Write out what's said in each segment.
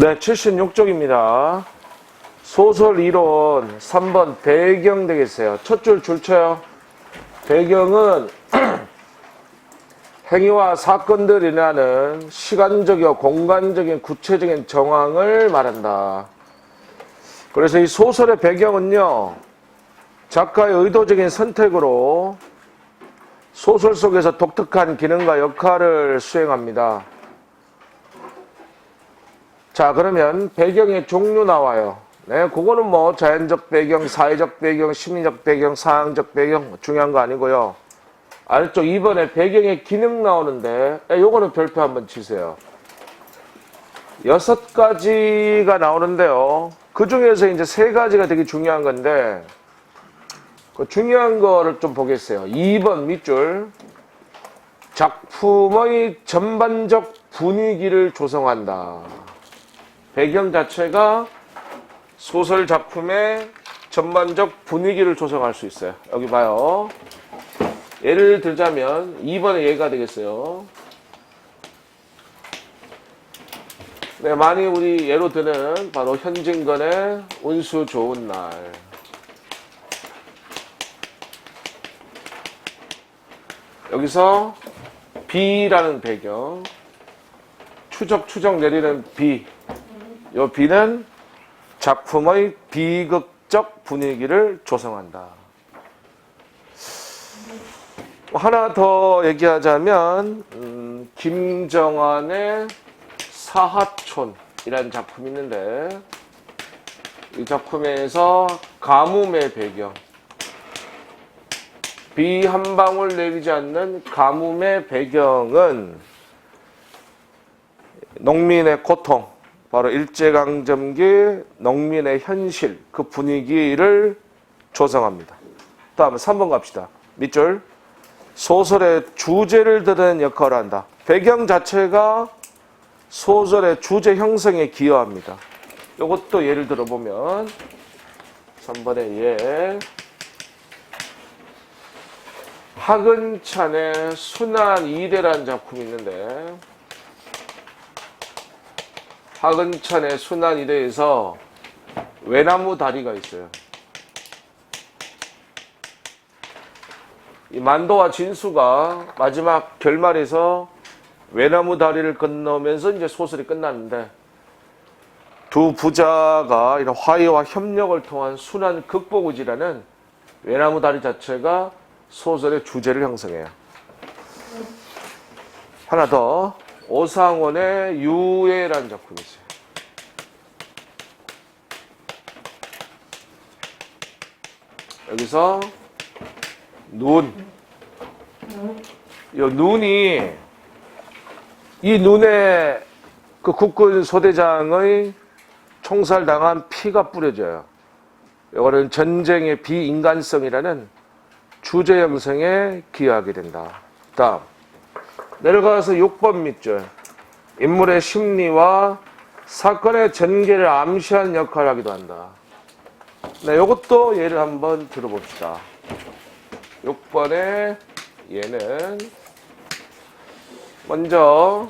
네, 76쪽입니다. 소설 이론 3번 배경 되겠어요. 첫 줄 쳐요. 배경은 행위와 사건들이 일어나는 시간적이고 공간적인 구체적인 정황을 말한다. 그래서 이 소설의 배경은요, 작가의 의도적인 선택으로 소설 속에서 독특한 기능과 역할을 수행합니다. 자, 그러면 배경의 종류 나와요. 네, 그거는 뭐 자연적 배경, 사회적 배경, 심리적 배경, 상황적 배경 중요한 거 아니고요. 아래쪽 2번에 배경의 기능 나오는데 요거는 별표 한번 치세요. 6가지가 나오는데요. 그 중에서 이제 3가지가 되게 중요한 건데 그 중요한 거를 좀 보겠어요. 2번 밑줄. 작품의 전반적 분위기를 조성한다. 배경 자체가 소설 작품의 전반적 분위기를 조성할 수 있어요. 여기 봐요. 예를 들자면 2번의 예가 되겠어요. 네, 많이 우리 예로 드는 바로 현진건의 운수 좋은 날. 여기서 비라는 배경, 추적 내리는 비. 이 비는 작품의 비극적 분위기를 조성한다. 하나 더 얘기하자면 김정환의 사하촌이라는 작품이 있는데 이 작품에서 가뭄의 배경, 비 한 방울 내리지 않는 가뭄의 배경은 농민의 고통, 바로 일제강점기 농민의 현실, 그 분위기를 조성합니다. 다음 3번 갑시다. 밑줄. 소설의 주제를 드는 역할을 한다. 배경 자체가 소설의 주제 형성에 기여합니다. 이것도 예를 들어보면 3번의 예. 하근찬의 순환 이대라는 작품이 있는데 하근찬의 순환 이대에서 외나무 다리가 있어요. 이 만도와 진수가 마지막 결말에서 외나무 다리를 건너면서 이제 소설이 끝났는데 두 부자가 이런 화해와 협력을 통한 순환 극복의지라는 외나무 다리 자체가 소설의 주제를 형성해요. 하나 더. 오상원의 유해라는 작품이 있어요. 여기서 눈. 이 눈이 이 눈에 그 국군 소대장의 총살당한 피가 뿌려져요. 이거는 전쟁의 비인간성이라는 주제 형성에 기여하게 된다. 다음. 내려가서 6번 밑줄. 인물의 심리와 사건의 전개를 암시하는 역할을 하기도 한다. 네, 이것도 예를 한번 들어봅시다. 6번의 예는 먼저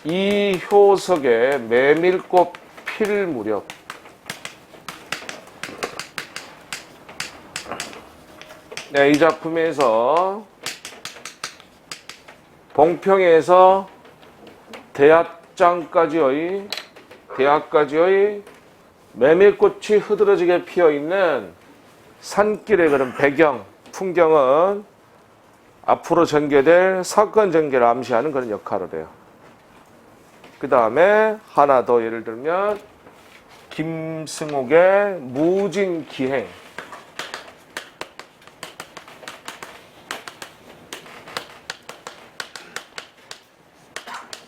이효석의 메밀꽃 필 무렵. 네, 이 작품에서 봉평에서 대학까지의 메밀꽃이 흐드러지게 피어있는 산길의 그런 배경, 풍경은 앞으로 전개될 사건 전개를 암시하는 그런 역할을 해요. 그 다음에 하나 더 예를 들면 김승옥의 무진기행.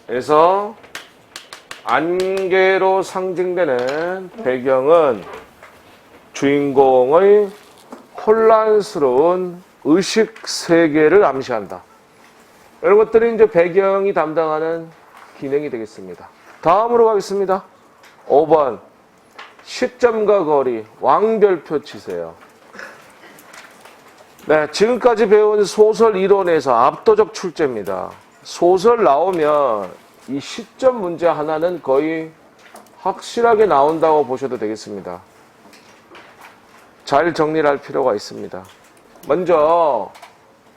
그래서 안개로 상징되는 배경은 주인공의 혼란스러운 의식 세계를 암시한다. 이런 것들이 이제 배경이 담당하는 기능이 되겠습니다. 다음으로 가겠습니다. 5번. 시점과 거리, 왕별표 치세요. 네, 지금까지 배운 소설 이론에서 압도적 출제입니다. 소설 나오면 이 시점 문제 하나는 거의 확실하게 나온다고 보셔도 되겠습니다. 잘 정리를 할 필요가 있습니다. 먼저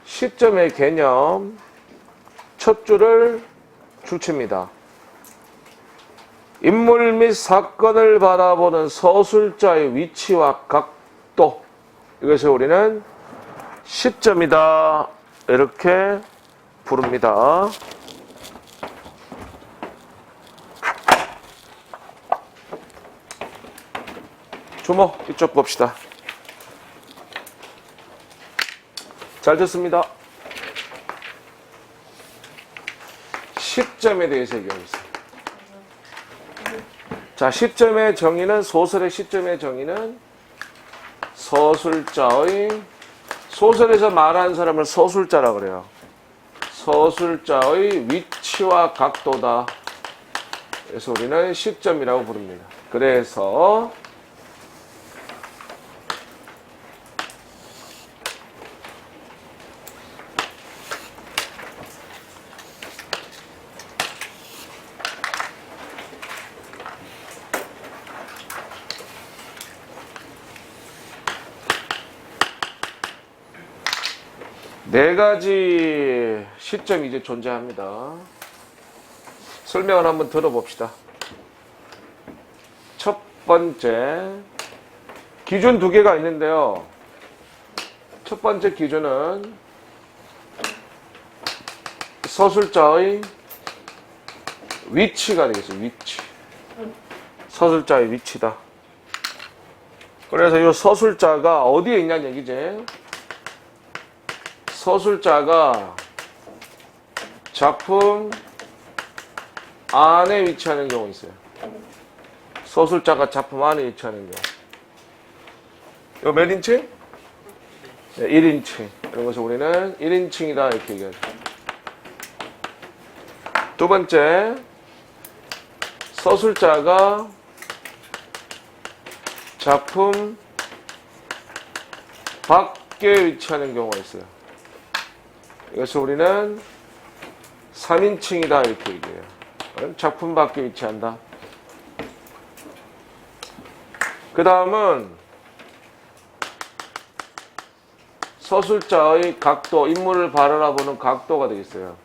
시점의 개념 첫 줄을 주체입니다. 인물 및 사건을 바라보는 서술자의 위치와 각도, 이것을 우리는 시점이다 이렇게 부릅니다. 주목 이쪽 봅시다. 잘 듣습니다. 시점에 대해서 얘기하겠습니다. 자, 시점의 정의는, 소설의 시점의 정의는 소설에서 말하는 사람을 서술자라 그래요. 서술자의 위치와 각도다. 그래서 우리는 시점이라고 부릅니다. 그래서 네 가지 시점이 이제 존재합니다. 설명을 한번 들어봅시다. 첫 번째, 기준 두 개가 있는데요. 첫 번째 기준은 서술자의 위치가 되겠어요. 위치. 서술자의 위치다. 그래서 이 서술자가 어디에 있냐는 얘기지. 서술자가 작품 안에 위치하는 경우 있어요. 서술자가 작품 안에 위치하는 경우. 이거 몇 인칭? 네, 1인칭. 이런 것을 우리는 1인칭이다 이렇게 얘기하죠. 두 번째, 서술자가 작품 밖에 위치하는 경우가 있어요. 이것을 우리는 3인칭이다 이렇게 얘기해요. 작품 밖에 위치한다. 그 다음은 서술자의 각도, 인물을 바라보는 각도가 되겠어요.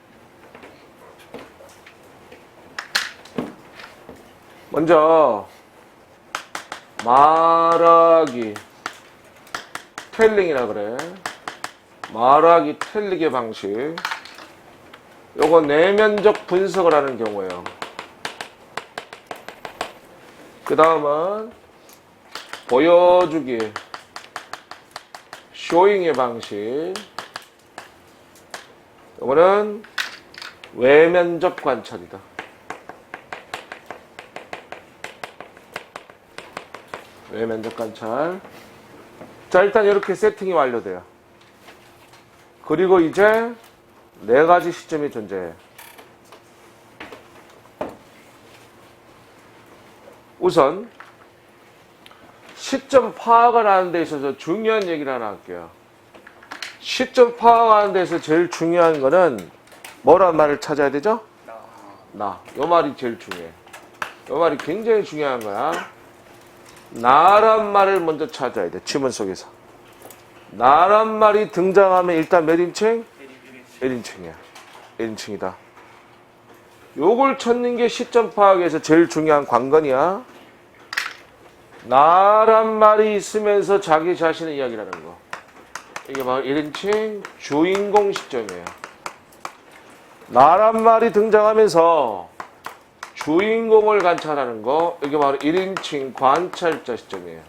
먼저 말하기, 텔링이라 그래. 말하기, 텔링의 방식. 요거 내면적 분석을 하는 경우예요. 그 다음은 보여주기, 쇼잉의 방식. 요거는 외면적 관찰이다. 외면적 관찰. 자, 일단 이렇게 세팅이 완료돼요. 그리고 이제 네 가지 시점이 존재해요. 우선 시점 파악을 하는 데 있어서 중요한 얘기를 하나 할게요. 시점 파악하는 데 있어서 제일 중요한 거는 뭐란 말을 찾아야 되죠? 나. 요 말이 제일 중요해. 요 말이 굉장히 중요한 거야. 나란 말을 먼저 찾아야 돼. 지문 속에서. 나란 말이 등장하면 일단 몇 인칭? 1인칭이야. 1인칭이다. 요걸 찾는 게 시점 파악에서 제일 중요한 관건이야. 나란 말이 있으면서 자기 자신의 이야기라는 거. 이게 바로 1인칭 주인공 시점이에요. 나란 말이 등장하면서 주인공을 관찰하는 거. 이게 바로 1인칭 관찰자 시점이에요.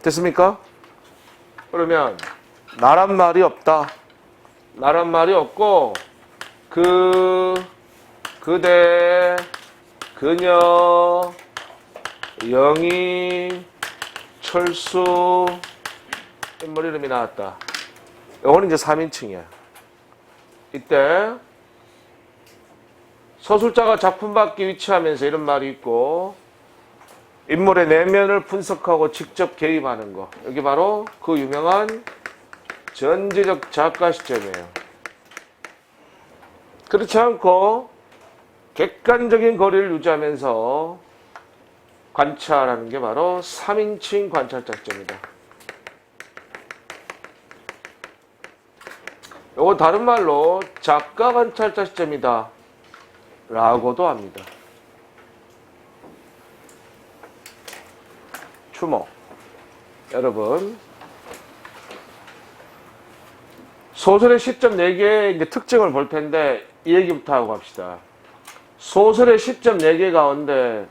됐습니까? 그러면 나란 말이 없다. 나란 말이 없고 그대, 그녀, 영희, 철수 인물 이름이 나왔다. 이거는 이제 3인칭이야. 이때 서술자가 작품 밖에 위치하면서 이런 말이 있고 인물의 내면을 분석하고 직접 개입하는 거. 여기 바로 그 유명한 전제적 작가 시점이에요. 그렇지 않고 객관적인 거리를 유지하면서 관찰하는 게 바로 3인칭 관찰자 시점이다. 요거 다른 말로 작가 관찰자 시점이다 라고도 합니다. 주목. 여러분, 소설의 시점 4개의 이제 특징을 볼 텐데 이 얘기부터 하고 갑시다. 소설의 시점 4개 가운데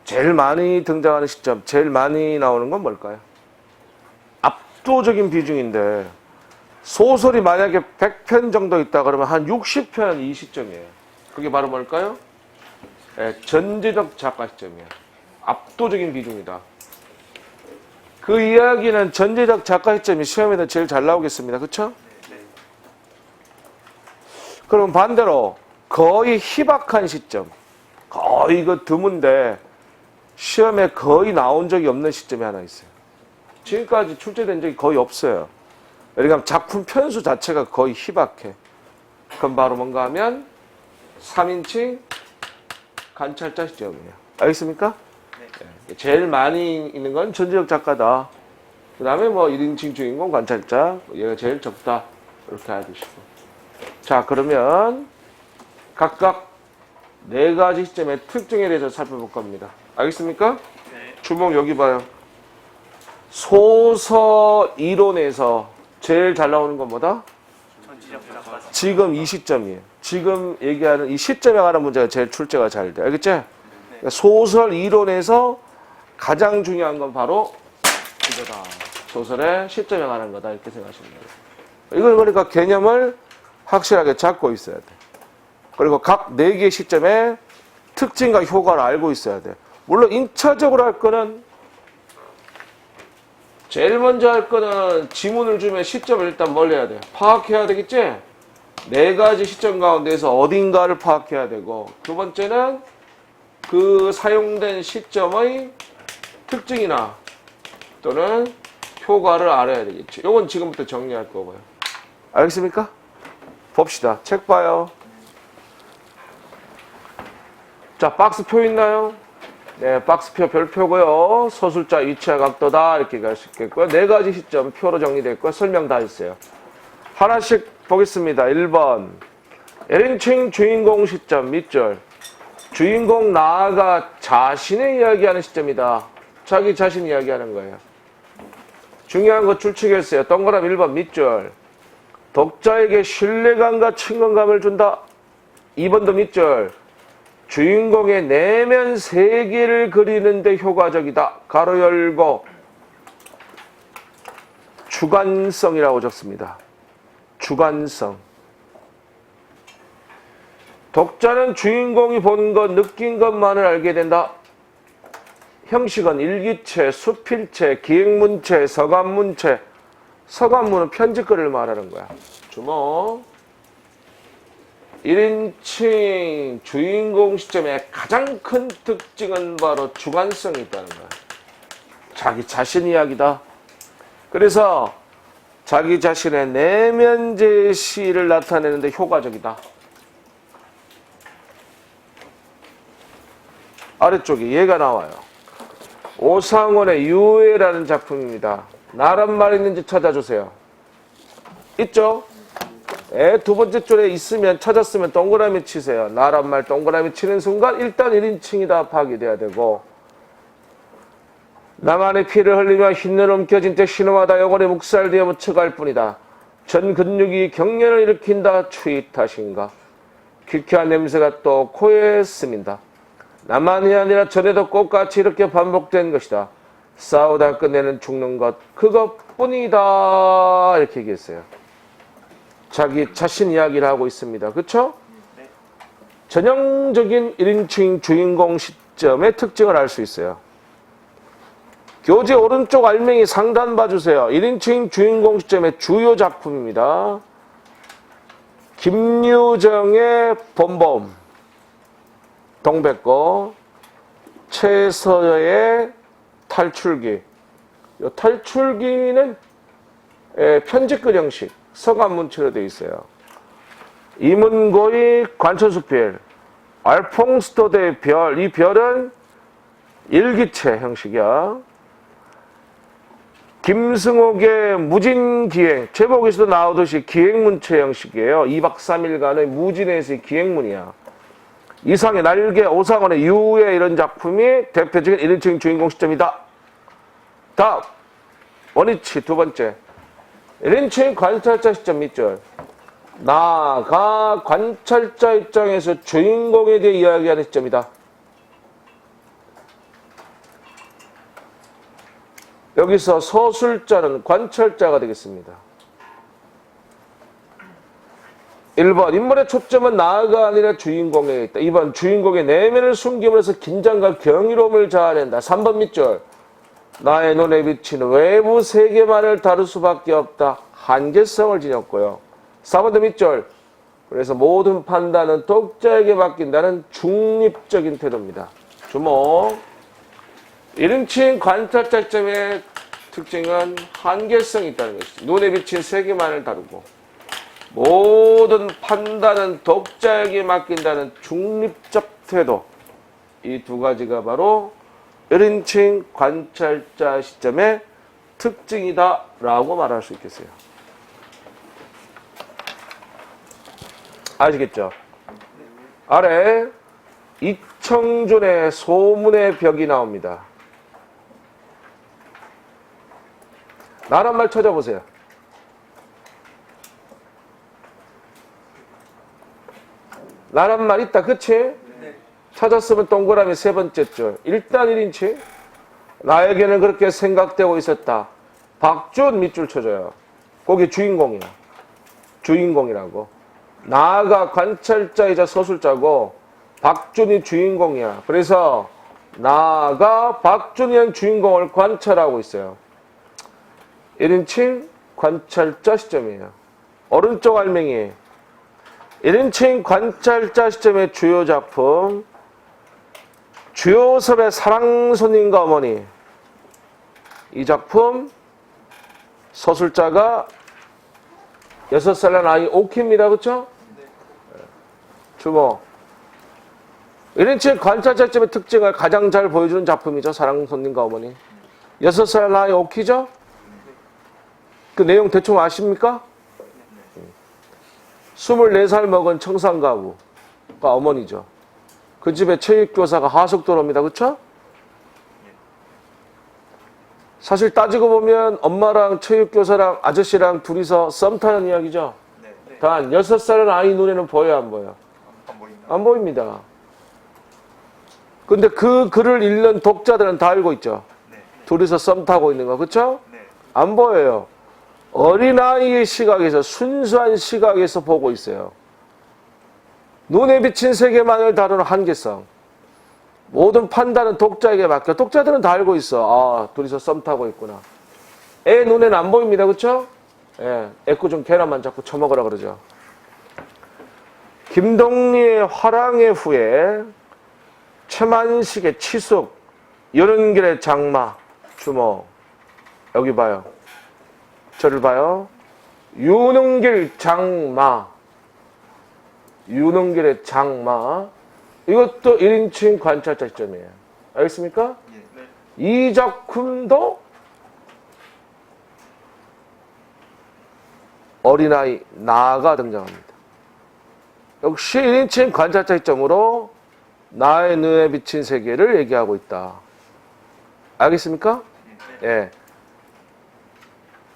제일 많이 등장하는 시점, 제일 많이 나오는 건 뭘까요? 압도적인 비중인데 소설이 만약에 100편 정도 있다 그러면 한 60편 이 시점이에요. 그게 바로 뭘까요? 전제적 작가 시점이에요. 압도적인 비중이다. 그 이야기는 전제적 작가 시점이 시험에서 제일 잘 나오겠습니다. 그렇죠? 그럼 반대로 거의 희박한 시점, 거의 그 드문데 시험에 거의 나온 적이 없는 시점이 하나 있어요. 지금까지 출제된 적이 거의 없어요. 왜냐하면 작품 편수 자체가 거의 희박해. 그럼 바로 뭔가 하면 3인칭 관찰자 시점이에요. 알겠습니까? 네. 제일 많이 있는 건 전제적 작가다. 그 다음에 뭐 1인칭 주인공 관찰자, 얘가 제일 적다. 이렇게 알아두시고. 자, 그러면 각각 4가지 시점의 특징에 대해서 살펴볼 겁니다. 알겠습니까? 네. 주목 여기 봐요. 소설 이론에서 제일 잘 나오는 건 뭐다? 지금 이 시점이에요. 지금 얘기하는 이 시점에 관한 문제가 제일 출제가 잘 돼. 알겠지? 그러니까 소설 이론에서 가장 중요한 건 바로 이거다. 소설의 시점에 관한 거다. 이렇게 생각하시면 돼요. 이걸 그러니까 개념을 확실하게 잡고 있어야 돼. 그리고 각 4개의 시점의 특징과 효과를 알고 있어야 돼. 물론 인차적으로 할 거는 제일 먼저 할 거는 지문을 주면 시점을 일단 뭘 해야 돼? 파악해야 되겠지? 4가지 시점 가운데서 어딘가를 파악해야 되고, 두 번째는 그 사용된 시점의 특징이나 또는 효과를 알아야 되겠지. 이건 지금부터 정리할 거고요. 알겠습니까? 봅시다. 책 봐요. 자, 박스표 있나요? 네, 박스표 별표고요. 서술자 위치와 각도다 이렇게 갈 수 있겠고요. 4가지 시점 표로 정리됐고요. 설명 다 있어요. 하나씩 보겠습니다. 1번 1인칭 주인공 시점 밑줄. 주인공 나아가 자신의 이야기하는 시점이다. 자기 자신 이야기하는 거예요. 중요한 거 출첵했어요. 동그라미 1번 밑줄. 독자에게 신뢰감과 친근감을 준다. 2번도 밑줄. 주인공의 내면 세계를 그리는데 효과적이다. 가로 열고 주관성이라고 적습니다. 주관성. 독자는 주인공이 본 것, 느낀 것만을 알게 된다. 형식은 일기체, 수필체, 기획문체, 서간문체. 서간문은 편집글을 말하는 거야. 주목. 1인칭 주인공 시점의 가장 큰 특징은 바로 주관성이 있다는 거야. 자기 자신 이야기다. 그래서 자기 자신의 내면 제시를 나타내는데 효과적이다. 아래쪽에 얘가 나와요. 오상원의 유해라는 작품입니다. 나란 말 있는지 찾아주세요. 있죠? 두 번째 줄에 있으면 찾았으면 동그라미 치세요. 나란 말 동그라미 치는 순간 일단 1인칭이다 파악이 돼야 되고, 나만의 피를 흘리며 흰눈 움켜진 채 신음하다 영혼의 묵살되어 묻혀갈 뿐이다. 전 근육이 경련을 일으킨다. 추위 탓인가. 귀쾌한 냄새가 또 코에 스민다. 나만이 아니라 전에도 똑같이 이렇게 반복된 것이다. 싸우다 끝내는 죽는 것 그것뿐이다. 이렇게 얘기했어요. 자기 자신 이야기를 하고 있습니다. 그렇죠? 네. 전형적인 1인칭 주인공 시점의 특징을 알 수 있어요. 교재 오른쪽 알맹이 상단 봐주세요. 1인칭 주인공 시점의 주요 작품입니다. 김유정의 봄봄, 동백꽃, 최서의 탈출기. 이 탈출기는 편집글 형식, 서간문체로 되어 있어요. 이문고의 관천숙필, 알퐁스토드의 별, 이 별은 일기체 형식이야. 김승옥의 무진기행, 제목에서도 나오듯이 기행문체 형식이에요. 2박 3일간의 무진에서의 기행문이야. 이상의 날개, 오상원의 유의 이런 작품이 대표적인 1인칭 주인공 시점이다. 다음, 원위치 두 번째. 1인칭 관찰자 시점 밑줄. 나가 관찰자 입장에서 주인공에 대해 이야기하는 시점이다. 여기서 서술자는 관찰자가 되겠습니다. 1번 인물의 초점은 나가 아니라 주인공에 있다. 2번 주인공의 내면을 숨김으로써 긴장과 경이로움을 자아낸다. 3번 밑줄 나의 눈에 비치는 외부 세계만을 다룰 수밖에 없다. 한계성을 지녔고요. 4번 밑줄 그래서 모든 판단은 독자에게 맡긴다는 중립적인 태도입니다. 주목. 1인칭 관찰자 시점의 특징은 한계성이 있다는 것이죠. 눈에 비친 세계만을 다루고 모든 판단은 독자에게 맡긴다는 중립적 태도. 이 두 가지가 바로 1인칭 관찰자 시점의 특징이다 라고 말할 수 있겠어요. 아시겠죠? 아래 이청준의 소문의 벽이 나옵니다. 나란 말 찾아보세요. 나란 말 있다, 그치? 네. 찾았으면 동그라미 세 번째 줄. 일단 1인칭. 나에게는 그렇게 생각되고 있었다. 박준 밑줄 쳐줘요. 거기 주인공이야. 주인공이라고. 나가 관찰자이자 서술자고 박준이 주인공이야. 그래서 나가 박준이란 주인공을 관찰하고 있어요. 1인칭 관찰자 시점이에요. 오른쪽 알맹이 1인칭 관찰자 시점의 주요 작품 주요섭의 사랑손님과 어머니. 이 작품 서술자가 6살 난 아이 오키입니다. 그렇죠? 네. 주목. 1인칭 관찰자 시점의 특징을 가장 잘 보여주는 작품이죠. 사랑손님과 어머니. 6살 난 아이 오키죠? 그 내용 대충 아십니까? 24살 먹은 청산가부가 어머니죠. 그 집에 체육교사가 하숙도로입니다. 그렇죠? 사실 따지고 보면 엄마랑 체육교사랑 아저씨랑 둘이서 썸 타는 이야기죠. 단 6살은 아이 눈에는 보여요, 안 보여요? 안 보입니다. 근데 그 글을 읽는 독자들은 다 알고 있죠. 둘이서 썸 타고 있는 거, 그렇죠? 안 보여요. 어린아이의 시각에서, 순수한 시각에서 보고 있어요. 눈에 비친 세계만을 다루는 한계성. 모든 판단은 독자에게 맡겨. 독자들은 다 알고 있어. 아, 둘이서 썸 타고 있구나. 애 눈에는 안 보입니다. 그렇죠? 예, 애꿎은 계란만 자꾸 처먹으라 그러죠. 김동리의 화랑의 후예, 최만식의 치숙, 여른길의 장마, 주목. 여기 봐요. 저를 봐요. 유능길 장마. 유능길의 장마. 이것도 1인칭 관찰자 시점이에요. 알겠습니까? 네. 이 작품도 어린아이 나가 등장합니다. 역시 1인칭 관찰자 시점으로 나의 눈에 비친 세계를 얘기하고 있다. 알겠습니까? 예. 네.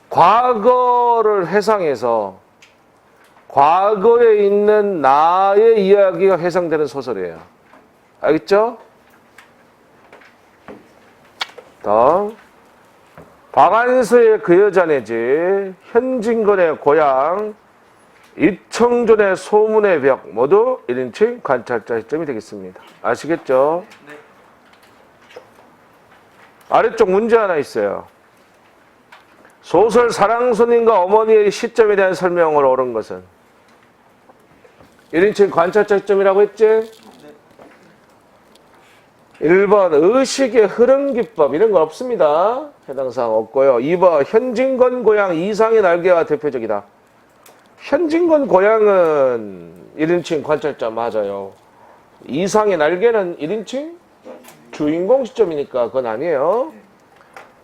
과거를 회상해서 과거에 있는 나의 이야기가 회상되는 소설이에요. 알겠죠? 다음. 박안서의 그 여자네지, 현진건의 고향, 이청준의 소문의 벽 모두 1인칭 관찰자 시점이 되겠습니다. 아시겠죠? 네. 아래쪽 문제 하나 있어요. 소설 사랑손님과 어머니의 시점에 대한 설명을 옳은 것은 1인칭 관찰자 시점이라고 했지? 네. 1번 의식의 흐름기법 이런 거 없습니다. 해당 사항 없고요. 2번 현진건 고향 이상의 날개가 대표적이다. 현진건 고양은 1인칭 관찰자 맞아요. 이상의 날개는 1인칭 주인공 시점이니까 그건 아니에요.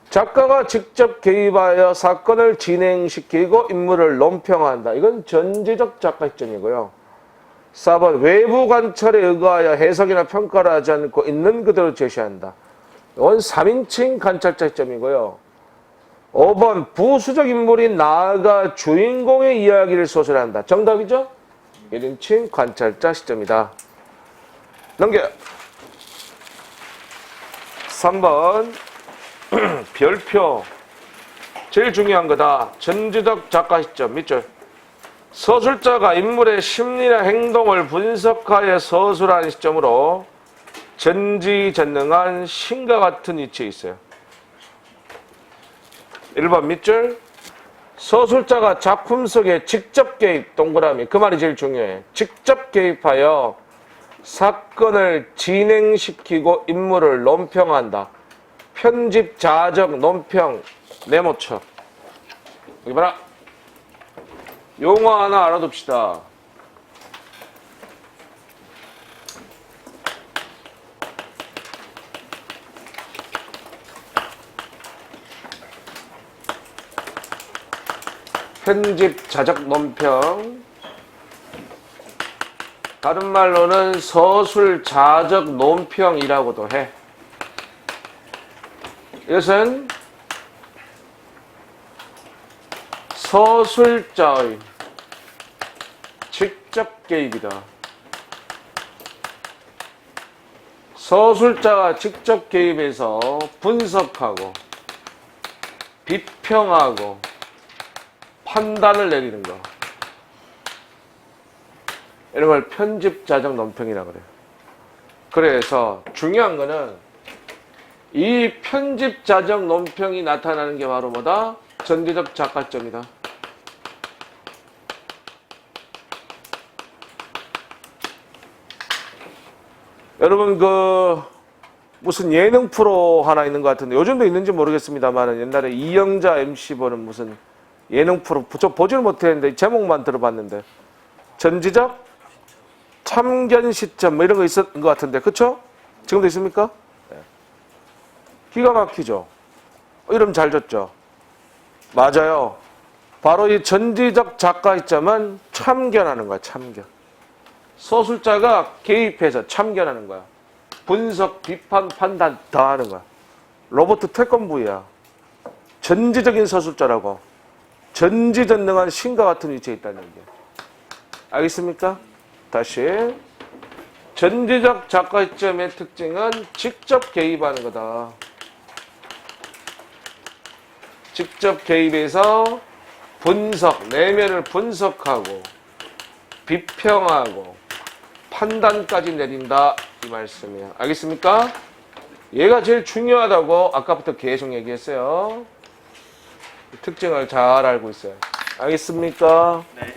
작가가 직접 개입하여 사건을 진행시키고 인물을 논평한다. 이건 전지적 작가 시점이고요. 4번 외부 관찰에 의거하여 해석이나 평가를 하지 않고 있는 그대로 제시한다. 이건 3인칭 관찰자 시점이고요. 5번 부수적 인물이 나아가 주인공의 이야기를 소설한다. 정답이죠? 1인칭 관찰자 시점이다. 넘겨. 3번 별표 제일 중요한 거다. 전지적 작가 시점 밑줄. 서술자가 인물의 심리나 행동을 분석하여 서술하는 시점으로 전지전능한 신과 같은 위치에 있어요. 1번 밑줄. 서술자가 작품 속에 직접 개입, 동그라미. 그 말이 제일 중요해. 직접 개입하여 사건을 진행시키고 인물을 논평한다. 편집, 자적, 논평, 네모쳐. 여기 봐라. 용어 하나 알아둡시다. 편집, 자적, 논평. 다른 말로는 서술, 자적, 논평이라고도 해. 이것은 서술자의 직접 개입이다. 서술자가 직접 개입해서 분석하고 비평하고 판단을 내리는 거. 이런 걸 편집, 자적, 논평이라고 그래요. 그래서 중요한 거는 이 편집, 자적, 논평이 나타나는 게 바로 뭐다? 전지적 작가점이다. 여러분 무슨 예능 프로 하나 있는 것 같은데 요즘도 있는지 모르겠습니다만 옛날에 이영자 MC 보는 무슨 예능 프로 저 보지를 못했는데 제목만 들어봤는데 전지적 참견 시점 뭐 이런 거 있었던 것 같은데 그쵸? 지금도 있습니까? 네. 기가 막히죠? 이름 잘 줬죠? 맞아요. 바로 이 전지적 작가 시점은 참견하는 거야. 참견. 서술자가 개입해서 참견하는 거야. 분석, 비판, 판단 다 하는 거야. 로버트 태권브이야. 전지적인 서술자라고. 전지전능한 신과 같은 위치에 있다는 얘기야. 알겠습니까? 다시. 전지적 작가 시점의 특징은 직접 개입하는 거다. 직접 개입해서 분석, 내면을 분석하고 비평하고 판단까지 내린다 이 말씀이에요. 알겠습니까? 얘가 제일 중요하다고 아까부터 계속 얘기했어요. 특징을 잘 알고 있어요. 알겠습니까? 네.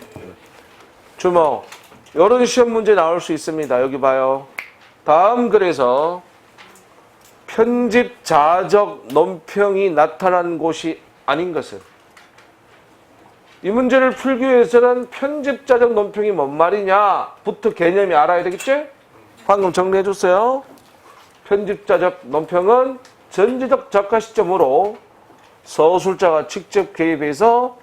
주목. 이런 시험 문제 나올 수 있습니다. 여기 봐요. 다음 글에서 편집, 자적, 논평이 나타난 곳이 아닌 것은 이 문제를 풀기 위해서는 편집, 자적, 논평이 뭔 말이냐부터 개념이 알아야 되겠지? 방금 정리해 줬어요. 편집, 자적, 논평은 전지적 작가 시점으로 서술자가 직접 개입해서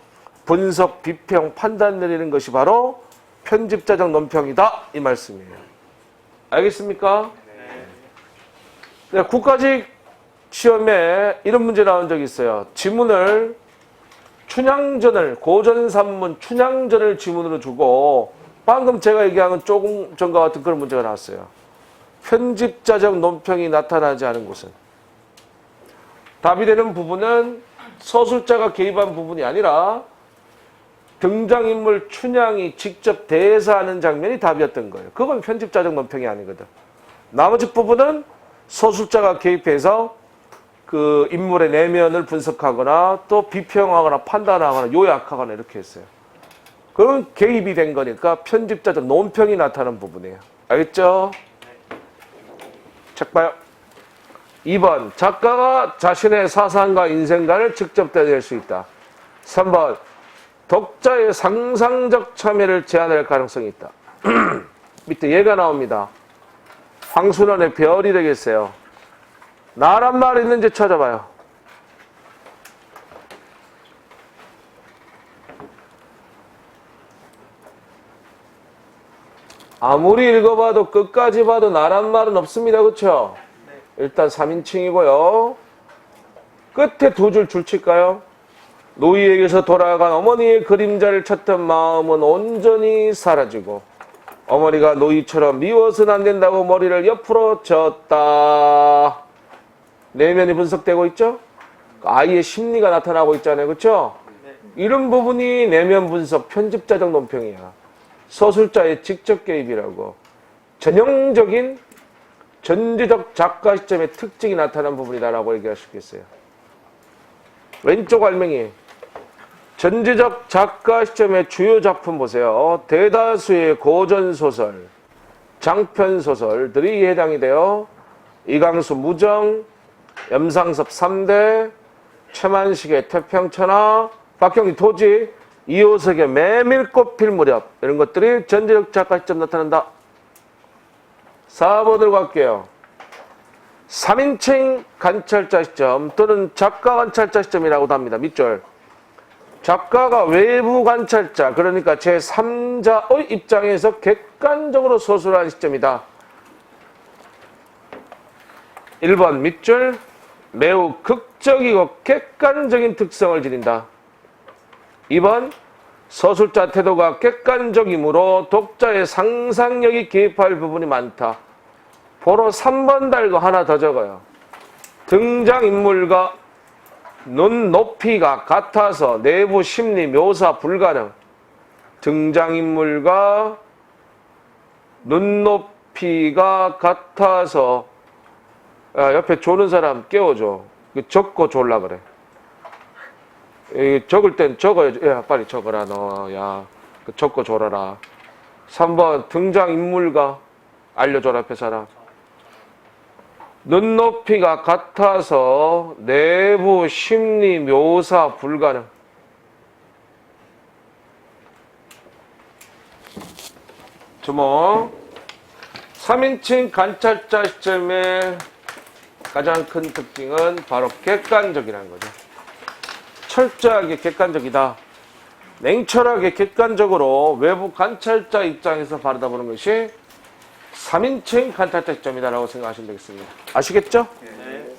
분석, 비평, 판단 내리는 것이 바로 편집, 자적, 논평이다 이 말씀이에요. 알겠습니까? 네. 국가직 시험에 이런 문제 나온 적이 있어요. 지문을 춘향전을 고전산문 춘향전을 지문으로 주고 방금 제가 얘기한 조금 전과 같은 그런 문제가 나왔어요. 편집자적 논평이 나타나지 않은 곳은 답이 되는 부분은 서술자가 개입한 부분이 아니라 등장인물 춘향이 직접 대사하는 장면이 답이었던 거예요. 그건 편집자적 논평이 아니거든. 나머지 부분은 서술자가 개입해서 그 인물의 내면을 분석하거나 또 비평하거나 판단하거나 요약하거나 이렇게 했어요. 그럼 개입이 된 거니까 편집자적 논평이 나타나는 부분이에요. 알겠죠? 책 봐요. 2번 작가가 자신의 사상과 인생관을 직접 대낼 수 있다. 3번 독자의 상상적 참여를 제한할 가능성이 있다. 밑에 얘가 나옵니다. 황순원의 별이 되겠어요. 나란 말이 있는지 찾아봐요. 아무리 읽어봐도 끝까지 봐도 나란 말은 없습니다. 그렇죠? 일단 3인칭이고요. 끝에 두 줄 줄칠까요? 노이에게서 돌아간 어머니의 그림자를 찾던 마음은 온전히 사라지고 어머니가 노이처럼 미워서는 안 된다고 머리를 옆으로 젓다. 내면이 분석되고 있죠? 아이의 심리가 나타나고 있잖아요. 그렇죠? 이런 부분이 내면 분석 편집자적 논평이야. 서술자의 직접 개입이라고. 전형적인 전지적 작가 시점의 특징이 나타난 부분이다라고 얘기할 수 있겠어요. 왼쪽 알맹이. 전지적 작가 시점의 주요 작품 보세요. 대다수의 고전소설, 장편소설들이 해당이 돼요. 이강수 무정, 염상섭 3대, 최만식의 태평천하, 박경리 토지, 이호석의 메밀꽃 필 무렵, 이런 것들이 전지적 작가 시점 나타난다. 4번으로 갈게요. 3인칭 관찰자 시점 또는 작가 관찰자 시점이라고도 합니다. 밑줄. 작가가 외부 관찰자, 그러니까 제3자의 입장에서 객관적으로 서술한 시점이다. 1번 밑줄. 매우 극적이고 객관적인 특성을 지닌다. 2번 서술자 태도가 객관적이므로 독자의 상상력이 개입할 부분이 많다. 보러 3번 달고 하나 더 적어요. 등장인물과 눈 높이가 같아서 내부 심리 묘사 불가능. 등장인물과 눈 높이가 같아서 옆에 조는 사람 깨워줘. 적고 졸라 그래. 적을 땐 적어야지. 야, 빨리 적어라 너. 야, 적고 졸아라. 3번 등장인물과 알려줘라 앞에 사람. 눈높이가 같아서 내부 심리 묘사 불가능. 주목. 3인칭 관찰자 시점의 가장 큰 특징은 바로 객관적이라는 거죠. 철저하게 객관적이다. 냉철하게 객관적으로 외부 관찰자 입장에서 바라다보는 것이 3인칭 관찰자 시점이다라고 생각하시면 되겠습니다. 아시겠죠? 네.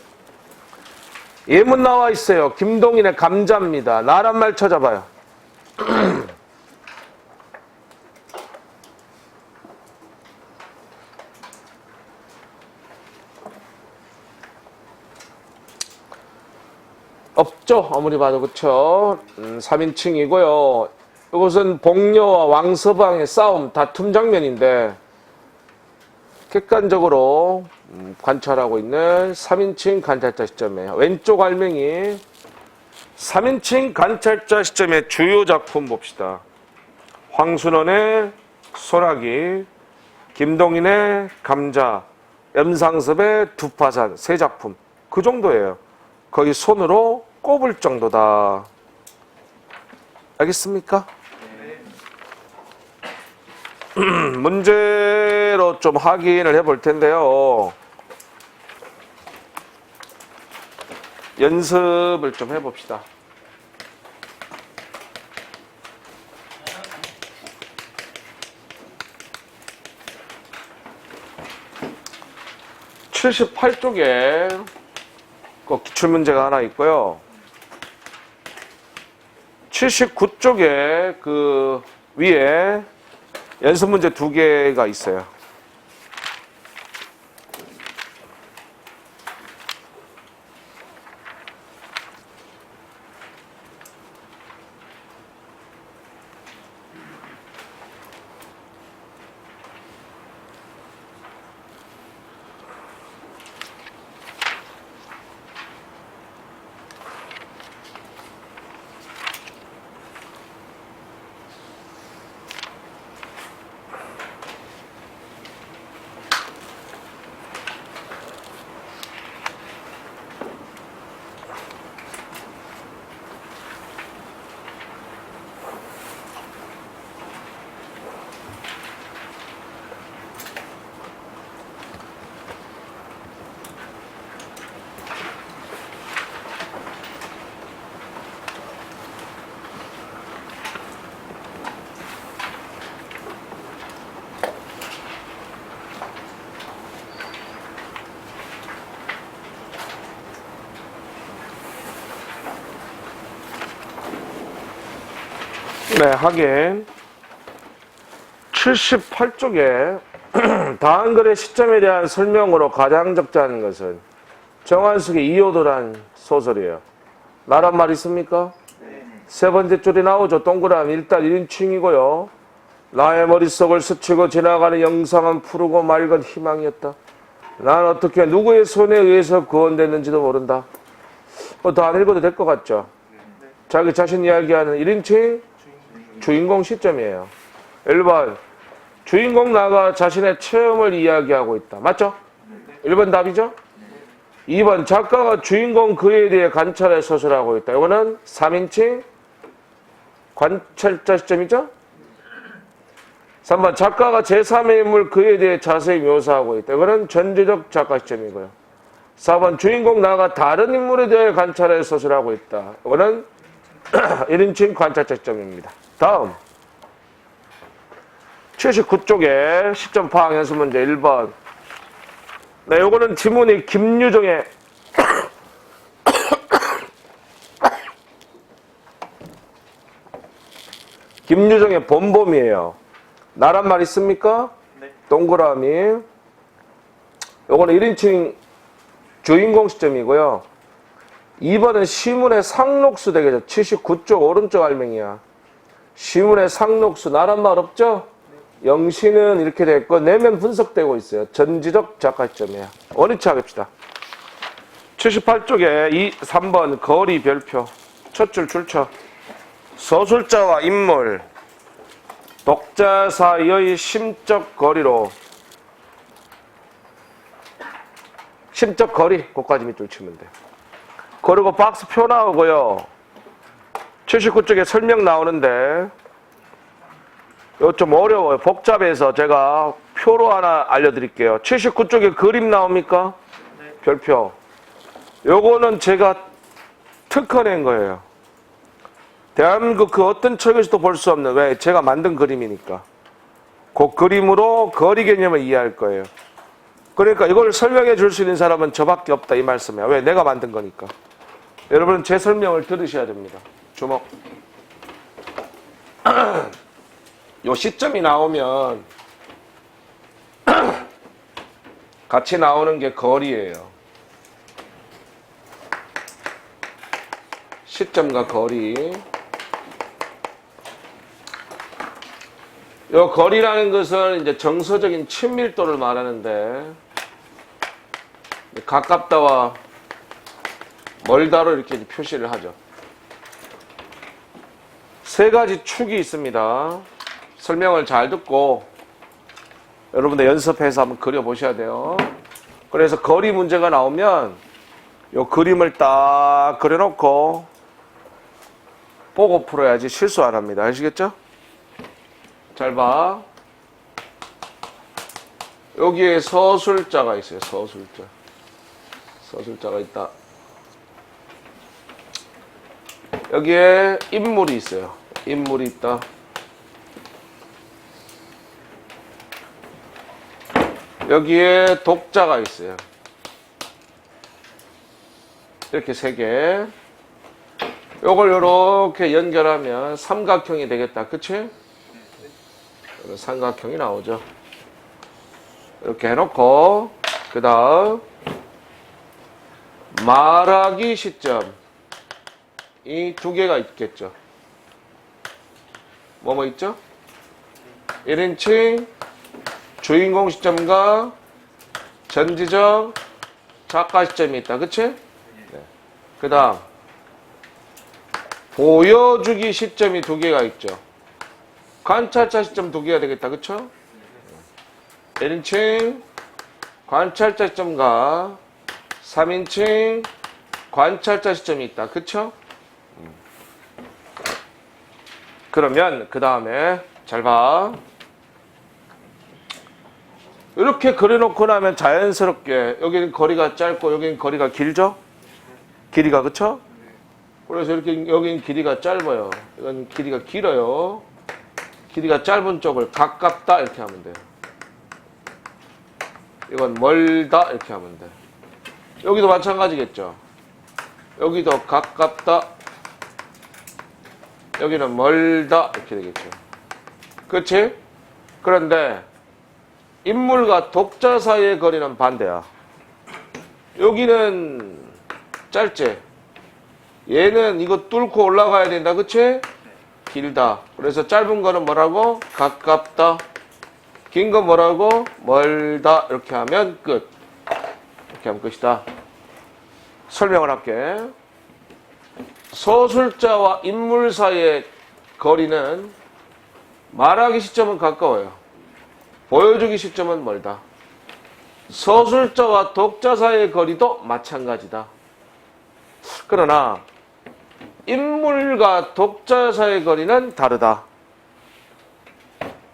예문 나와 있어요. 김동인의 감자입니다. 나란 말 찾아봐요. '없죠. 아무리 봐도. 그쵸? 3인칭이고요. 이것은 복녀와 왕서방의 싸움, 다툼 장면인데 객관적으로 관찰하고 있는 3인칭 관찰자 시점이에요. 왼쪽 알맹이 3인칭 관찰자 시점의 주요 작품 봅시다. 황순원의 소나기, 김동인의 감자, 염상섭의 두파산, 세 작품. 그 정도예요. 거의 손으로 꼽을 정도다. 알겠습니까? 문제로 좀 확인을 해볼 텐데요. 연습을 좀 해봅시다. (78쪽에) 그 기출문제가 하나 있고요. 79쪽에 그 위에 연습문제 2개가 있어요. 네, 하긴 78쪽에 다음 글의 시점에 대한 설명으로 가장 적절한 것은 정한숙의 이효도란 소설이에요. 나란 말 있습니까? 세 번째 줄이 나오죠. 동그라미 일단 1인칭이고요. 나의 머릿속을 스치고 지나가는 영상은 푸르고 맑은 희망이었다. 난 어떻게 누구의 손에 의해서 구원됐는지도 모른다. 더 안 읽어도 될 것 같죠? 자기 자신 이야기하는 1인칭 주인공 시점이에요. 1번 주인공 나가 자신의 체험을 이야기하고 있다. 맞죠? 1번 답이죠? 2번 작가가 주인공 그에 대해 관찰해 서술하고 있다. 이거는 3인칭 관찰자 시점이죠? 3번 작가가 제3의 인물 그에 대해 자세히 묘사하고 있다. 이거는 전제적 작가 시점이고요. 4번 주인공 나가 다른 인물에 대해 관찰해 서술하고 있다. 이거는 1인칭 관찰자 시점입니다. 다음 79쪽에 시점 파악 연습 문제 1번. 네, 요거는 지문이 김유정의 김유정의 본범이에요. 나란 말 있습니까? 네. 동그라미. 요거는 1인칭 주인공 시점이고요. 2번은 시문의 상록수 되겠죠. 79쪽 오른쪽 알맹이야. 시문의 상록수 나란 말 없죠? 영시는 이렇게 됐고 내면 분석되고 있어요. 전지적 작가 시점이야. 원위치 하겠습니다. 78쪽에 3번 거리 별표 첫 줄 줄쳐. 서술자와 인물 독자 사이의 심적 거리로 심적 거리 그까지 밑줄 치면 돼. 그리고 박스 표 나오고요. 79쪽에 설명 나오는데 이거 좀 어려워요. 복잡해서 제가 표로 하나 알려드릴게요. 79쪽에 그림 나옵니까? 네. 별표. 요거는 제가 특허낸 거예요. 대한민국 그 어떤 책에서도 볼 수 없는, 왜? 제가 만든 그림이니까. 그 그림으로 거리 개념을 이해할 거예요. 그러니까 이걸 설명해 줄 수 있는 사람은 저밖에 없다 이 말씀이야. 왜? 내가 만든 거니까. 여러분은 제 설명을 들으셔야 됩니다. 주목. 요 시점이 나오면 같이 나오는 게 거리예요. 시점과 거리. 요 거리라는 것은 이제 정서적인 친밀도를 말하는데 가깝다와 멀다로 이렇게 표시를 하죠. 세 가지 축이 있습니다. 설명을 잘 듣고 여러분들 연습해서 한번 그려보셔야 돼요. 그래서 거리 문제가 나오면 요 그림을 딱 그려놓고 보고 풀어야지 실수 안 합니다. 아시겠죠? 잘 봐. 여기에 서술자가 있어요. 서술자. 서술자가 있다. 여기에 인물이 있어요. 인물이 있다. 여기에 독자가 있어요. 이렇게 세 개. 요걸 요렇게 연결하면 삼각형이 되겠다. 그치? 삼각형이 나오죠. 이렇게 해놓고 그 다음 말하기 시점 이 두 개가 있겠죠. 뭐뭐 있죠? 1인칭 주인공 시점과 전지적 작가 시점이 있다. 그치? 네. 그 다음 보여주기 시점이 두 개가 있죠. 관찰자 시점 두 개가 되겠다. 그쵸? 1인칭 관찰자 시점과 3인칭 관찰자 시점이 있다. 그쵸? 그러면 그 다음에 잘 봐. 이렇게 그려놓고 나면 자연스럽게 여기는 거리가 짧고 여기는 거리가 길죠? 길이가. 그쵸? 그래서 이렇게 여기는 길이가 짧아요. 이건 길이가 길어요. 길이가 짧은 쪽을 가깝다 이렇게 하면 돼요. 이건 멀다 이렇게 하면 돼. 여기도 마찬가지겠죠. 여기도 가깝다 여기는 멀다 이렇게 되겠죠. 그렇지? 그런데 인물과 독자 사이의 거리는 반대야. 여기는 짧지? 얘는 이거 뚫고 올라가야 된다. 그치? 길다. 그래서 짧은 거는 뭐라고? 가깝다. 긴 거 뭐라고? 멀다. 이렇게 하면 끝. 이렇게 하면 끝이다. 설명을 할게. 서술자와 인물 사이의 거리는 말하기 시점은 가까워요. 보여주기 시점은 멀다. 서술자와 독자 사이의 거리도 마찬가지다. 그러나 인물과 독자 사이의 거리는 다르다.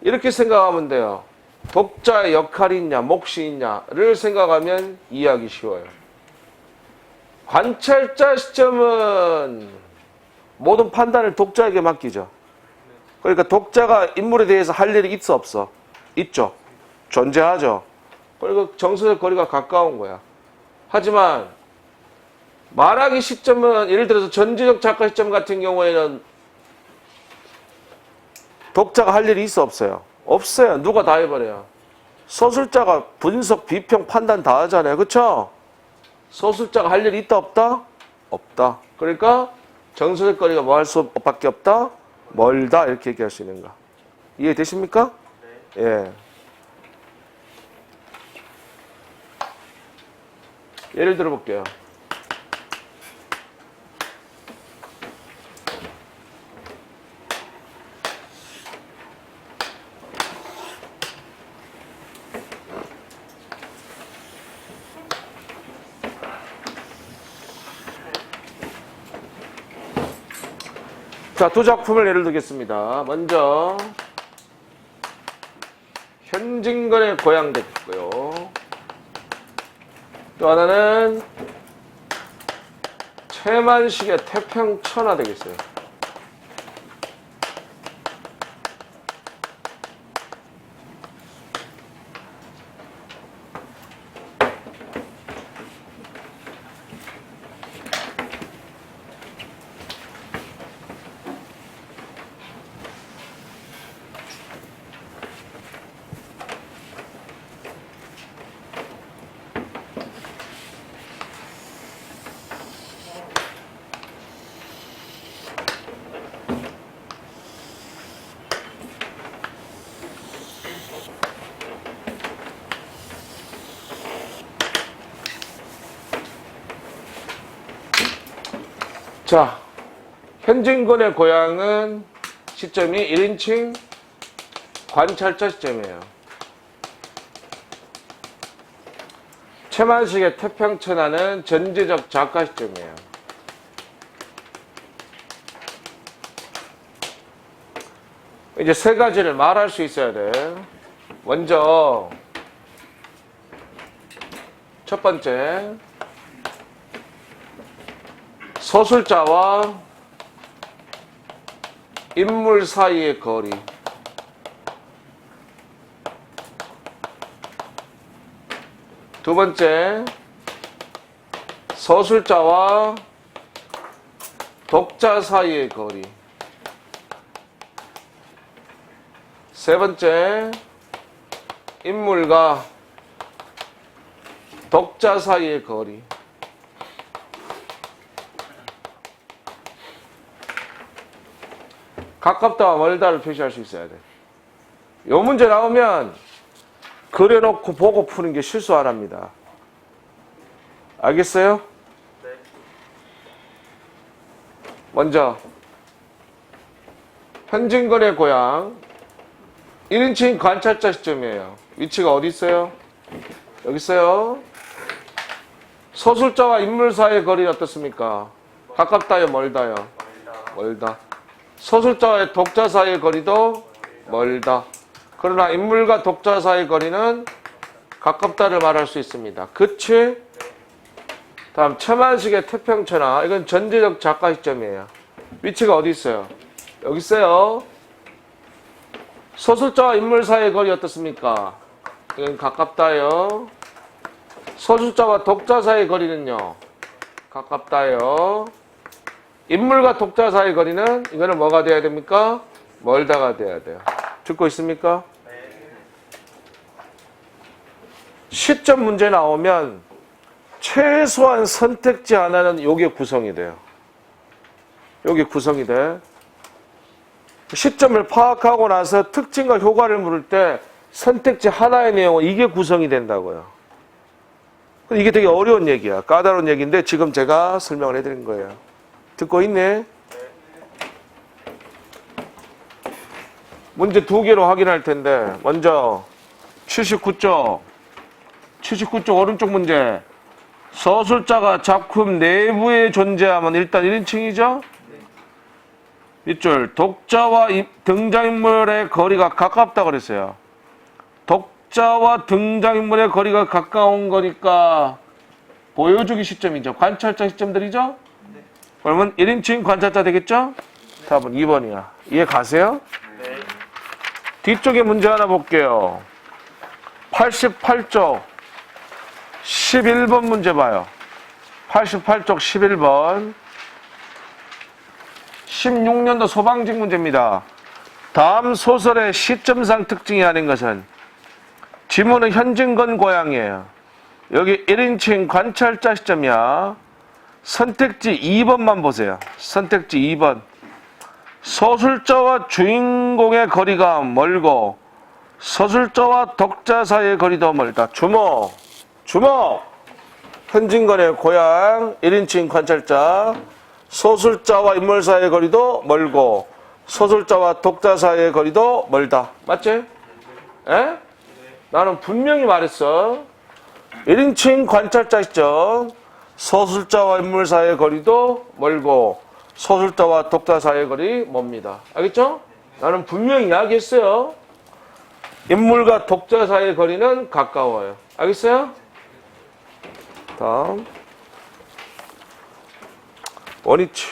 이렇게 생각하면 돼요. 독자의 역할이 있냐, 몫이 있냐를 생각하면 이해하기 쉬워요. 관찰자 시점은 모든 판단을 독자에게 맡기죠. 그러니까 독자가 인물에 대해서 할 일이 있어 없어? 있죠. 존재하죠. 그리고 정서적 거리가 가까운 거야. 하지만 말하기 시점은 예를 들어서 전제적 작가 시점 같은 경우에는 독자가 할 일이 있어 없어요? 없어요. 누가 다 해버려요. 서술자가 분석, 비평, 판단 다 하잖아요. 그쵸? 서술자가 할 일이 있다 없다? 없다. 그러니까 정서적 거리가 뭐 할 수밖에 없다? 멀다. 이렇게 얘기할 수 있는 거. 이해되십니까? 네. 예. 예를 들어 볼게요. 자, 두 작품을 예를 들겠습니다. 먼저 현진건의 고향 되겠고요. 또 하나는 최만식의 태평천하 되겠어요. 자, 현진건의 고향은 시점이 1인칭 관찰자 시점이에요. 최만식의 태평천하는 전제적 작가 시점이에요. 이제 세 가지를 말할 수 있어야 돼. 먼저 첫 번째, 서술자와 인물 사이의 거리. 두 번째, 서술자와 독자 사이의 거리. 세 번째, 인물과 독자 사이의 거리. 가깝다와 멀다를 표시할 수 있어야 돼. 이 문제 나오면 그려놓고 보고 푸는 게 실수 안 합니다. 알겠어요? 네. 먼저 현진건의 고향 1인칭 관찰자 시점이에요. 위치가 어디 있어요? 여기 있어요. 서술자와 인물 사이의 거리는 어떻습니까? 가깝다요, 멀다요? 멀다. 서술자와 독자 사이의 거리도 멀다. 그러나 인물과 독자 사이의 거리는 가깝다를 말할 수 있습니다. 그치? 다음 최만식의 태평천하. 이건 전제적 작가 시점이에요. 위치가 어디 있어요? 여기 있어요. 서술자와 인물 사이의 거리 어떻습니까? 이건 가깝다요. 서술자와 독자 사이의 거리는요? 가깝다요. 인물과 독자 사이의 거리는 이거는 뭐가 돼야 됩니까? 멀다가 돼야 돼요. 듣고 있습니까? 시점 문제 나오면 최소한 선택지 하나는 요게 구성이 돼요. 요게 구성이 돼. 시점을 파악하고 나서 특징과 효과를 물을 때 선택지 하나의 내용은 이게 구성이 된다고요. 이게 되게 어려운 얘기야. 까다로운 얘기인데 지금 제가 설명을 해드린 거예요. 듣고 있네? 문제 두 개로 확인할 텐데 먼저 79쪽 오른쪽 문제. 서술자가 작품 내부에 존재하면 일단 1인칭이죠? 밑줄 독자와 등장인물의 거리가 가깝다 그랬어요. 독자와 등장인물의 거리가 가까운 거니까 보여주기 시점이죠. 관찰자 시점들이죠? 그러면 1인칭 관찰자 되겠죠? 답은 2번이야. 이해 가세요? 네. 뒤쪽에 문제 하나 볼게요. 88쪽 11번 문제 봐요. 88쪽 11번 16년도 소방직 문제입니다. 다음 소설의 시점상 특징이 아닌 것은 지문은 현진건 고양이에요. 여기 1인칭 관찰자 시점이야. 선택지 2번만 보세요. 선택지 2번. 서술자와 주인공의 거리가 멀고 서술자와 독자 사이의 거리도 멀다. 주목! 현진건의 고향 1인칭 관찰자. 서술자와 인물 사이의 거리도 멀고 서술자와 독자 사이의 거리도 멀다. 맞지? 에? 나는 분명히 말했어. 1인칭 관찰자 시점. 서술자와 인물 사이의 거리도 멀고 서술자와 독자 사이의 거리 멉니다. 알겠죠? 나는 분명히 이야기했어요. 인물과 독자 사이의 거리는 가까워요. 알겠어요? 다음 원위치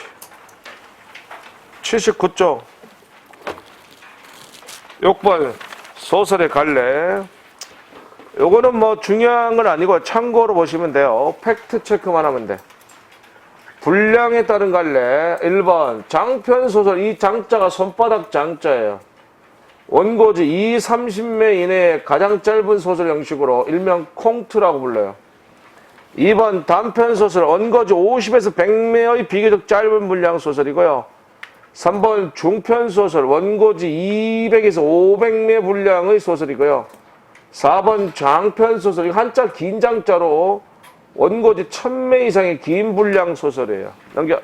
79쪽 6번 소설의 갈래. 요거는 뭐 중요한 건 아니고 참고로 보시면 돼요. 팩트 체크만 하면 돼. 분량에 따른 갈래. 1번 장편 소설. 이 장자가 손바닥 장자예요. 원고지 30매 이내의 가장 짧은 소설 형식으로 일명 콩트라고 불러요. 2번 단편 소설. 원고지 50에서 100매의 비교적 짧은 분량 소설이고요. 3번 중편 소설. 원고지 200에서 500매 분량의 소설이고요. 4번 장편 소설. 이 한자 긴 장자로 원고지 1000매 이상의 긴 분량 소설이에요. 넘겨.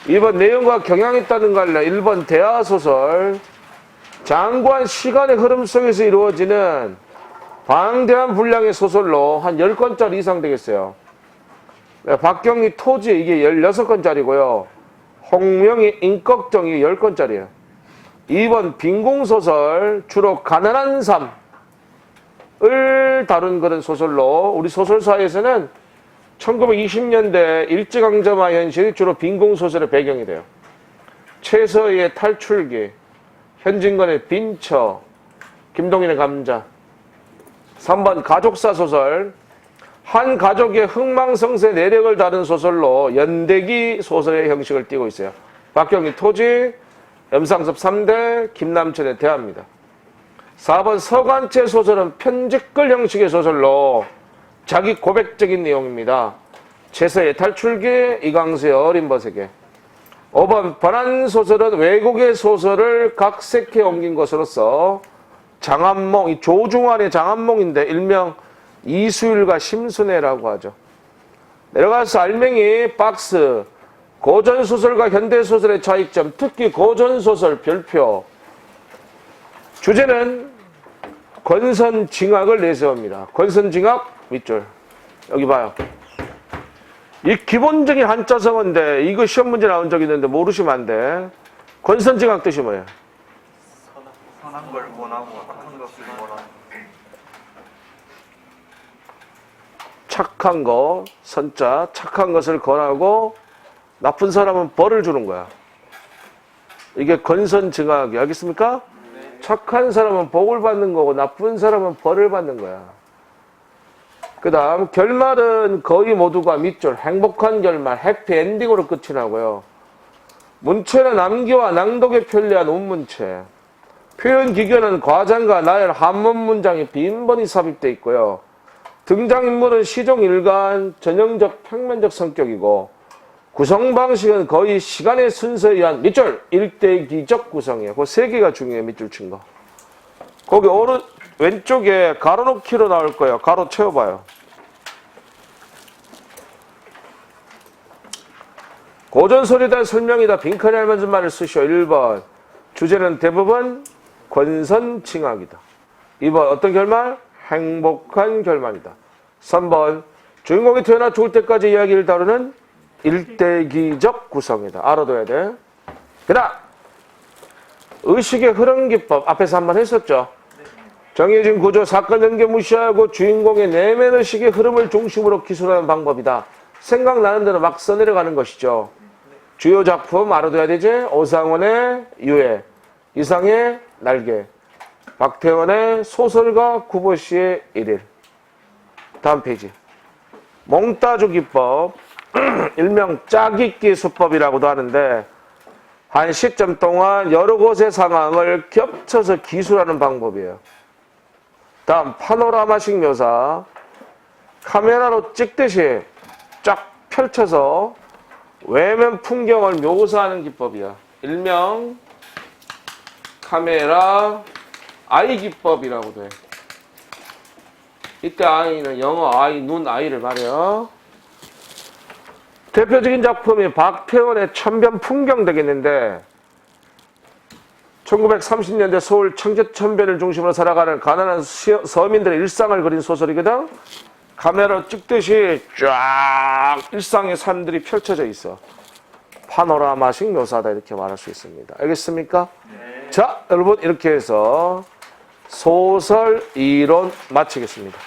2번 내용과 경향에 따른 갈래. 1번 대하소설. 장구한 시간의 흐름 속에서 이루어지는 방대한 분량의 소설로 한 10권짜리 이상 되겠어요. 박경리 토지 이게 16권짜리고요. 홍명희 인꺽정이 10권짜리예요. 2번 빈공소설. 주로 가난한 삶을 다룬 그런 소설로 우리 소설사에서는 1920년대 일제강점화 현실이 주로 빈공소설의 배경이 돼요. 최서희의 탈출기, 현진건의 빈처, 김동인의 감자. 3번 가족사 소설. 한 가족의 흥망성쇠 내력을 다룬 소설로 연대기 소설의 형식을 띠고 있어요. 박경리 토지, 염상섭 3대, 김남천의 대화입니다. 4번 서간체 소설은 편집글 형식의 소설로 자기 고백적인 내용입니다. 최서의 탈출기, 이광수의 어린 버세계. 5번 번안소설은 외국의 소설을 각색해 옮긴 것으로서 장안몽, 이 조중환의 장안몽인데 일명 이수일과 심순애라고 하죠. 내려가서 알맹이 박스. 고전소설과 현대소설의 차이점, 특히 고전소설 별표. 주제는 권선징악을 내세웁니다. 권선징악 밑줄. 여기 봐요. 이 기본적인 한자성어인데 이거 시험 문제 나온 적 있는데 모르시면 안 돼. 권선징악 뜻이 뭐예요? 선한 걸 원하고 착한 것을 원하는. 착한 거, 선자, 착한 것을 권하고 나쁜 사람은 벌을 주는 거야. 이게 권선징악이 알겠습니까? 네. 착한 사람은 복을 받는 거고 나쁜 사람은 벌을 받는 거야. 그 다음 결말은 거의 모두가 밑줄, 행복한 결말, 해피엔딩으로 끝이 나고요. 문체는 암기와 낭독에 편리한 운문체. 표현 기교는 과장과 나열, 한문 문장이 빈번히 삽입되어 있고요. 등장인물은 시종 일관, 전형적 평면적 성격이고 구성 방식은 거의 시간의 순서에 의한 밑줄, 일대기적 구성이에요. 그 세 개가 중요해요. 밑줄 친 거. 거기 왼쪽에 가로 놓기로 나올 거예요. 가로 채워봐요. 고전소리에 대한 설명이다. 빈칸에 알맞은 말을 쓰시오. 1번. 주제는 대부분 권선징악이다. 2번. 어떤 결말? 행복한 결말이다. 3번. 주인공이 태어나 죽을 때까지 이야기를 다루는 일대기적 구성이다. 알아둬야 돼. 그 다음. 의식의 흐름 기법. 앞에서 한번 했었죠. 정해진 구조, 사건 연계 무시하고 주인공의 내면 의식의 흐름을 중심으로 기술하는 방법이다. 생각나는 대로 막 써내려가는 것이죠. 주요 작품 알아둬야 되지? 오상원의 유해, 이상의 날개, 박태원의 소설가 구보시의 일일. 다음 페이지. 몽따주 기법, 일명 짜깁기 수법이라고도 하는데 한 시점 동안 여러 곳의 상황을 겹쳐서 기술하는 방법이에요. 다음 파노라마식 묘사, 카메라로 찍듯이 쫙 펼쳐서 외면 풍경을 묘사하는 기법이야. 일명 카메라 아이 기법이라고도 해. 이때 아이는 영어 아이, 눈 아이를 말해요. 대표적인 작품이 박태원의 천변 풍경 되겠는데 1930년대 서울 청계천변을 중심으로 살아가는 가난한 서민들의 일상을 그린 소설이거든. 카메라로 찍듯이 쫙 일상의 삶들이 펼쳐져 있어. 파노라마식 묘사다 이렇게 말할 수 있습니다. 알겠습니까? 네. 자, 여러분 이렇게 해서 소설 이론 마치겠습니다.